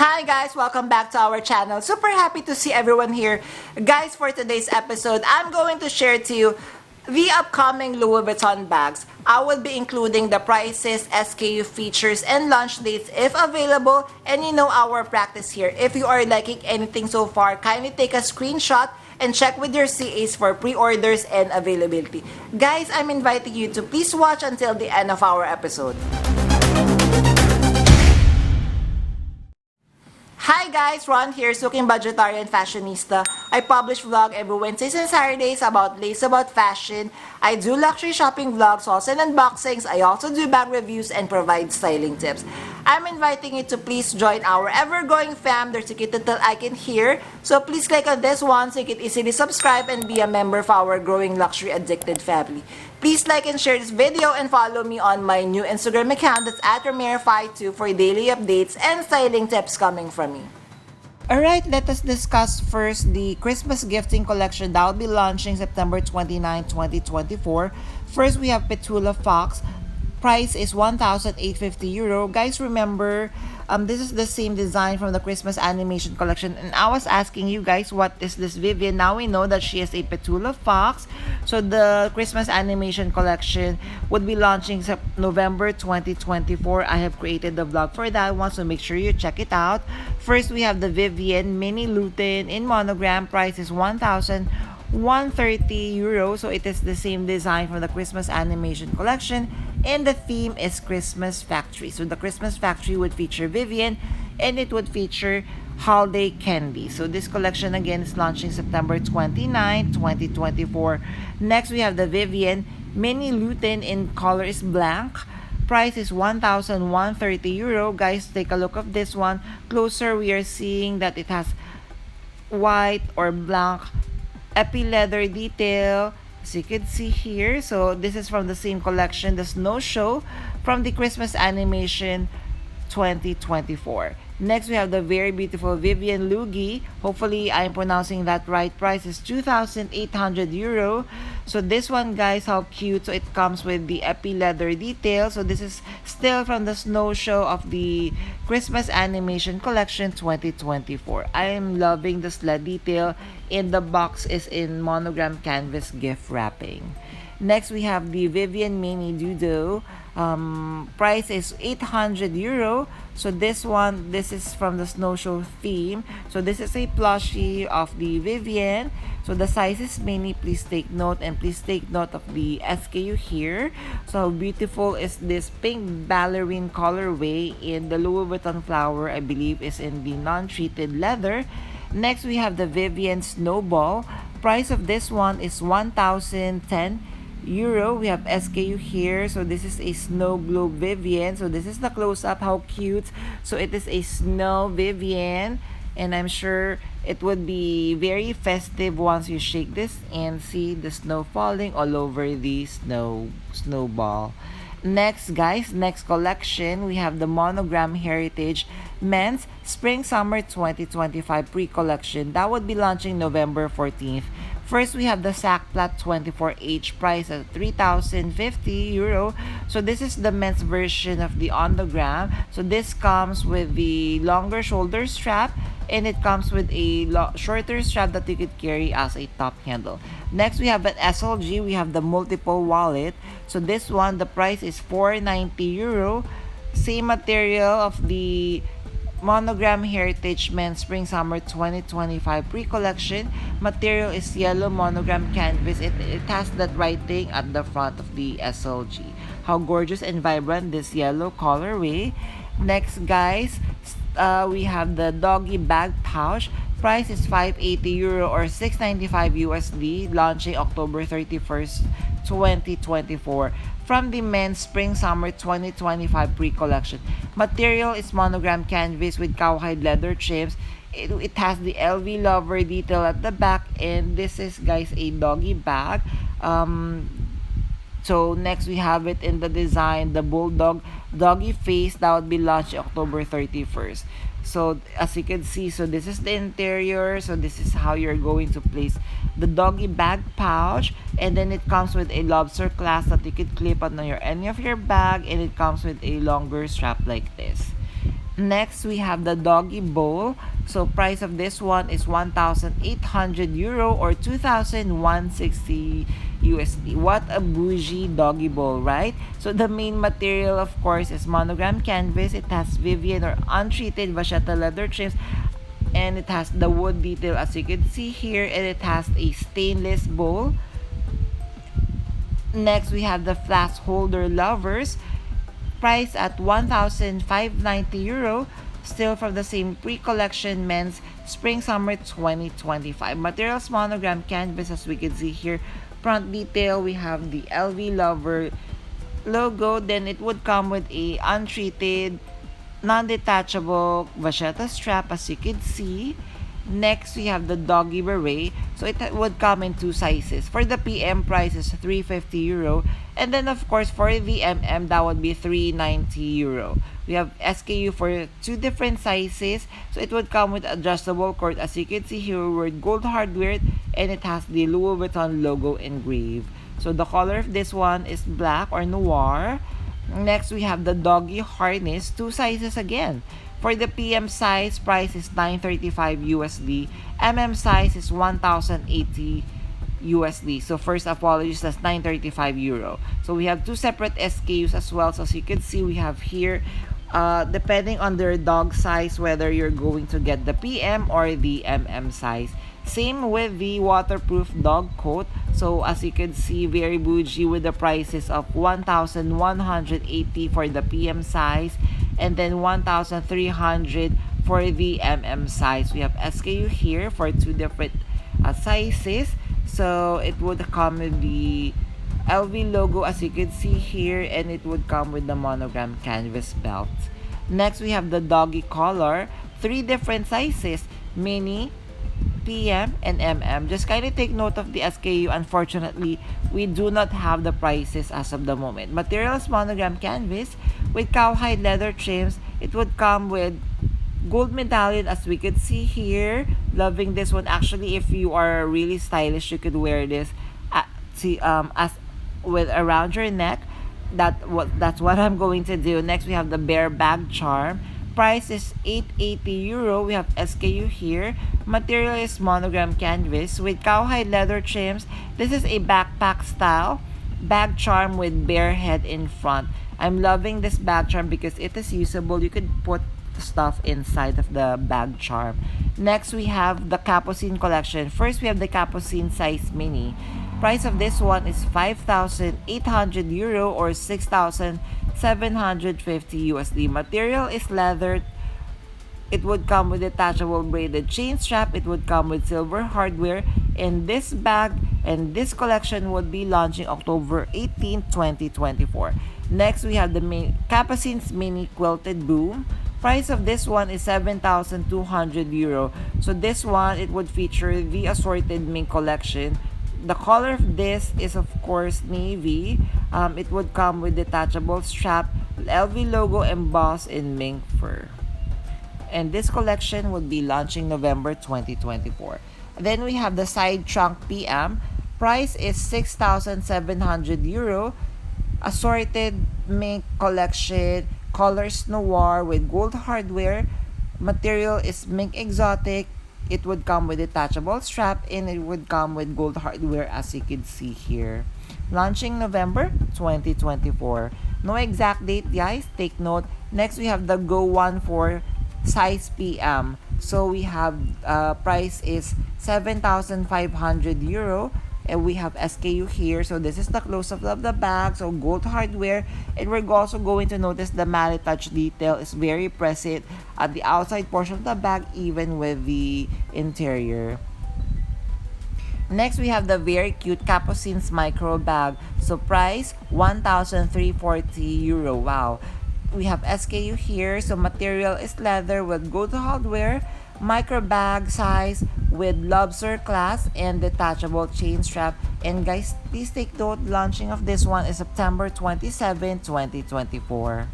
Hi guys, welcome back to our channel. Super happy to see everyone here. Guys, for today's episode, I'm going to share to you the upcoming Louis Vuitton bags. I will be including the prices, SKU features, and launch dates if available. And you know our practice here. If you are liking anything so far, kindly take a screenshot and check with your CAs for pre-orders and availability. Guys, I'm inviting you to please watch until the end of our episode. Hi guys, Ron here, Suking Budgetarian Fashionista. I publish vlog every Wednesdays and Saturdays about lace, about fashion. I do luxury shopping vlogs, hauls and unboxings. I also do bag reviews and provide styling tips. I'm inviting you to please join our ever-growing fam. There's a cute little icon here. So please click on this one so you can easily subscribe and be a member of our growing luxury addicted family. Please like and share this video and follow me on my new Instagram account that's at Ramiro52 for daily updates and styling tips coming from me. Alright, let us discuss first the Christmas gifting collection that will be launching September 29, 2024. First, we have Petula Fox. Price is €1,850. Guys, remember, this is the same design from the Christmas animation collection. And I was asking you guys, what is this Vivian? Now we know that she is a Petula Fox. So the Christmas animation collection would be launching November 2024. I have created the vlog for that one, so make sure you check it out. First, we have the Vivian Mini Lutin in monogram. Price is €1,130. So it is the same design from the Christmas animation collection. And the theme is Christmas Factory. So the Christmas Factory would feature Vivian and it would feature holiday candy. So this collection again is launching September 29, 2024. Next, we have the Vivian Mini Lutin in color is blank. Price is €1,130. Guys, take a look at this one. Closer, we are seeing that it has white or blank epi leather detail, as you can see here. So this is from the same collection, the Snow Show from the Christmas animation 2024. Next, we have the very beautiful Vivian Lugi. Hopefully I'm pronouncing that right. Price is €2,800. So this one, guys, how cute. So it comes with the epi leather detail. So this is still from the Snow Show of the Christmas animation collection 2024. I am loving the sled detail. In the box is in monogram canvas gift wrapping. Next, we have the Vivian Mini Dudo. Price is €800. So this one, this is from the Snow Show theme. So this is a plushie of the Vivian. So the size is mini. Please take note, and please take note of the SKU here. So how beautiful is this pink ballerine colorway in the Louis Vuitton flower, I believe is in the non-treated leather. Next, we have the Vivian Snowball. Price of this one is €1,010. We have SKU here. So this is a snow globe Vivian. So this is the close-up. How cute. So it is a snow Vivian, and I'm sure it would be very festive once you shake this and see the snow falling all over the snowball. Next, guys, next collection, we have the Monogram Heritage Men's Spring Summer 2025 pre-collection. That would be launching November 14th. First, we have the Sackplat 24H, price at €3,050. So this is the men's version of the on-the-gram. So this comes with the longer shoulder strap, and it comes with a shorter strap that you could carry as a top handle. Next, we have an SLG. We have the multiple wallet. So this one, the price is €490. Same material of the Monogram Heritage Men's Spring Summer 2025 pre-collection. Material is yellow monogram canvas. It has that writing at the front of the SLG. How gorgeous and vibrant this yellow colorway. Next, guys, we have the Doggy bag pouch. Price is €580 or $695 USD. Launching October 31st, 2024. From the men's Spring Summer 2025 pre-collection. Material is monogram canvas with cowhide leather trims. It has the LV lover detail at the back, and this is, guys, a doggy bag. So next, we have it in the design, the bulldog doggy face. That would be launched October 31st. So as you can see, so this is the interior. So this is how you're going to place the doggy bag pouch, and then it comes with a lobster clasp that you could clip on any of your bag, and it comes with a longer strap like this. Next, we have the doggy bowl. So price of this one is 1,800 euro or 2,160 USD. What a bougie doggy bowl, right? So the main material, of course, is monogram canvas. It has Vivian or untreated vachetta leather trims, and it has the wood detail as you can see here, and it has a stainless bowl. Next, we have the flask holder lovers, priced at 1,590 euro, still from the same pre-collection men's spring-summer 2025. Materials monogram canvas as we can see here. Front detail, we have the LV Lover logo. Then it would come with a untreated, non-detachable vachetta strap as you can see. Next, we have the doggy beret. So it would come in two sizes. For the PM price is 350 euro. And then of course for the MM that would be 390 euro. We have SKU for two different sizes. So it would come with adjustable cord as you can see here with gold hardware, and it has the Louis Vuitton logo engraved. So the color of this one is black or noir. Next, we have the doggy harness, two sizes again. For the PM size, price is 935 USD. MM size is 1,080 USD. So first, apologies, that's 935 euro. So we have two separate SKUs as well. So as you can see, we have here, depending on their dog size, whether you're going to get the PM or the MM size. Same with the waterproof dog coat. So as you can see, very bougie with the prices of 1,180 for the PM size and then 1,300 for the MM size. We have SKU here for two different sizes. So it would come with the LV logo as you can see here, and it would come with the monogram canvas belt. Next, we have the doggy collar, three different sizes, mini, PM, and MM. Just kind of take note of the SKU. Unfortunately, we do not have the prices as of the moment. Materials monogram canvas with cowhide leather trims. It would come with gold medallion as we could see here. Loving this one. Actually, if you are really stylish, you could wear this as with around your neck. That's what I'm going to do. Next, we have the bear bag charm. Price is 880 euro. We have SKU here. Material is monogram canvas with cowhide leather trims. This is a backpack style bag charm with bear head in front. I'm loving this bag charm because it is usable. You could put stuff inside of the bag charm. Next, we have the Capucine collection. First, we have the Capucine size mini. Price of this one is 5,800 euro or 6,750 USD. Material is leather. It would come with detachable braided chain strap. It would come with silver hardware. And this bag and this collection would be launching October 18, 2024. Next, we have the Capucine's mini quilted boom. Price of this one is 7,200 euro. So this one, it would feature the assorted MINK collection. The color of this is of course navy. It would come with detachable strap, LV logo embossed in mink fur. And this collection would be launching November 2024. Then we have the Side Trunk PM. Price is 6,700 euro. Assorted mink collection, colors noir with gold hardware. Material is mink exotic. It would come with detachable strap, and it would come with gold hardware as you can see here. Launching November 2024. No exact date, guys. Take note. Next, we have the Go 14 size PM. So we have price is 7,500 euro. And we have SKU here. So this is the close-up of the bag. So gold hardware. And we're also going to notice the matte touch detail is very present at the outside portion of the bag, even with the interior. Next, we have the very cute Capucine's micro bag. So price 1,340 euro. Wow. We have SKU here. So material is leather with gold hardware. Micro bag size with lobster clasp and detachable chain strap. And guys, please take note, launching of this one is September 27, 2024.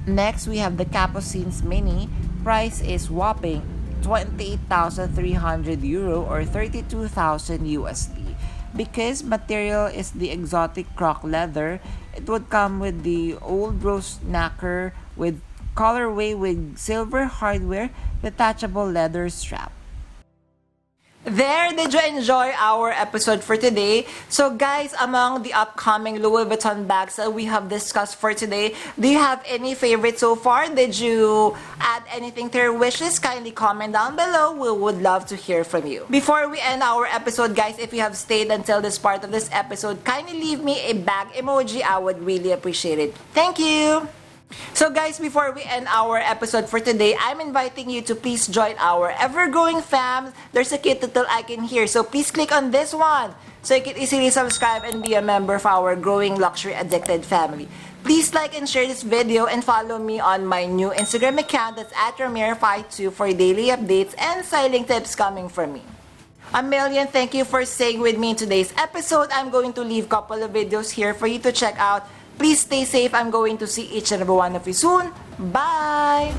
Next, we have the Capucine's mini. Price is whopping 28,300 euro or 32,000 USD. Because material is the exotic croc leather, it would come with the old rose knacker with colorway with silver hardware, detachable leather strap. There, did you enjoy our episode for today? So guys, among the upcoming Louis Vuitton bags that we have discussed for today, do you have any favorite so far? Did you add anything to your wishes? Kindly comment down below. We would love to hear from you. Before we end our episode, guys, if you have stayed until this part of this episode, kindly leave me a bag emoji. I would really appreciate it. Thank you! So guys, before we end our episode for today, I'm inviting you to please join our ever-growing fam. There's a cute little icon here, so please click on this one so you can easily subscribe and be a member of our growing luxury addicted family. Please like and share this video and follow me on my new Instagram account, that's @Ramir52, for daily updates and styling tips coming from me. A million thank you for staying with me in today's episode. I'm going to leave a couple of videos here for you to check out. Please stay safe. I'm going to see each and every one of you soon. Bye!